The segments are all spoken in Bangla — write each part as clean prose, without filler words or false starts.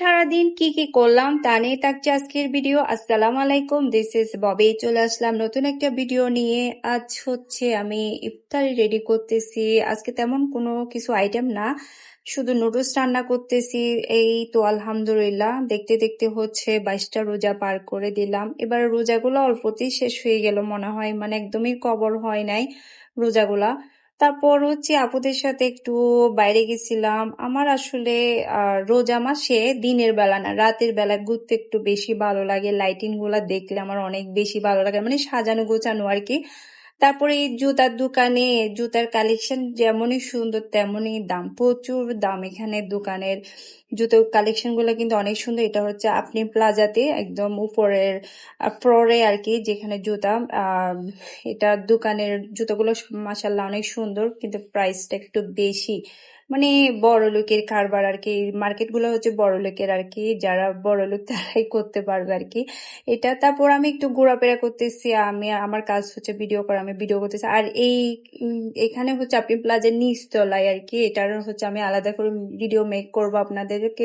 সারাদিন কি করলাম তা নিয়ে থাকছে আজকের ভিডিও। আসসালামু আলাইকুম, দিস ইজ ববি। চলে আসলাম নতুন একটা ভিডিও নিয়ে। আজ হচ্ছে আমি ইফতারি রেডি করতেছি। আজকে তেমন কোনো কিছু আইটেম না, শুধু নুডলস রান্না করতেছি। এই তো আলহামদুলিল্লাহ, দেখতে দেখতে হচ্ছে 22টা রোজা পার করে দিলাম। এবার রোজাগুলো অল্পতেই শেষ হয়ে গেল মনে হয়, মানে একদমই কবর হয় নাই রোজাগুলা। তারপর হচ্ছে আপুদের সাথে একটু বাইরে গেছিলাম। আমার আসলে রোজা মাসে দিনের বেলা না, রাতের বেলা ঘুরতে একটু বেশি ভালো লাগে। লাইটিং গুলা দেখলে আমার অনেক বেশি ভালো লাগে, মানে সাজানো গোছানো আর কি। তারপরে এই জুতার দোকানে জুতার কালেকশন যেমনই সুন্দর তেমনই দাম, প্রচুর দাম এখানে দোকানের। জুতোর কালেকশন গুলো কিন্তু অনেক সুন্দর। এটা হচ্ছে আপনি প্লাজাতে একদম উপরের ফ্লোরে আর কি, যেখানে জুতা। আহ এটা দোকানের জুতোগুলো মাশাল্লাহ অনেক সুন্দর, কিন্তু প্রাইসটা একটু বেশি। মানে বড় লোকের কারবার আর কি, মার্কেট গুলো হচ্ছে বড় লোকের আর কি, যারা বড় লোক তারাই করতে পারবে আর কি এটা। তারপর আমি একটু ঘোরাফেরা করতেছি। আমার কাজ হচ্ছে ভিডিও করা, আমি ভিডিও করতেছি। আর এখানে হচ্ছে আপনি প্লাজার নিচতলায় আর কি, এটার হচ্ছে আমি আলাদা করে ভিডিও মেক করব, আপনাদেরকে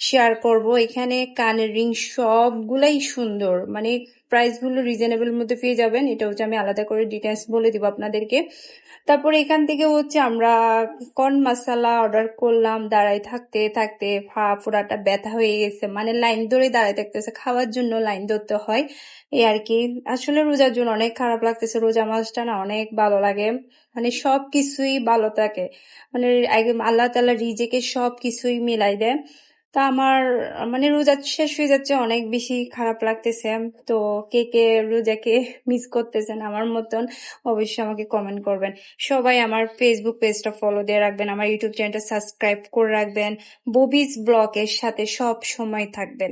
শেয়ার করব। এখানে কানের রিং সবগুলাই সুন্দর, মানে প্রাইস গুলো রিজনেবল মধ্যে পেয়ে যাবেন। এটা হচ্ছে আমি আলাদা করে ডিটেলস বলে দিব আপনাদেরকে। তারপরে এখান থেকে হচ্ছে আমরা কর্ন মশলা অর্ডার করলাম। দাঁড়ায় থাকতে থাকতে পা পুরাটা ব্যথা হয়ে গেছে, মানে লাইন ধরে দাঁড়ায় থাকতেছে, খাওয়ার জন্য লাইন ধরতে হয় এই আর কি। আসলে রোজার জন্য অনেক খারাপ লাগতেছে। রোজা মাসটা না অনেক ভালো লাগে, মানে সবকিছুই ভালো থাকে, মানে একদম আল্লাহ তাআলা রিজেকে সবকিছুই মিলাই দেয়। তা আমার মানে রোজা শেষ হয়ে যাচ্ছে, অনেক বেশি খারাপ লাগতেছে। তো কে কে রোজাকে মিস করতেছেন আমার মতন, অবশ্যই আমাকে কমেন্ট করবেন। সবাই আমার ফেসবুক পেজটা ফলো দিয়ে রাখবেন, আমার ইউটিউব চ্যানেলটা সাবস্ক্রাইব করে রাখবেন। ববিজ ব্লগের সাথে সব সময় থাকবেন।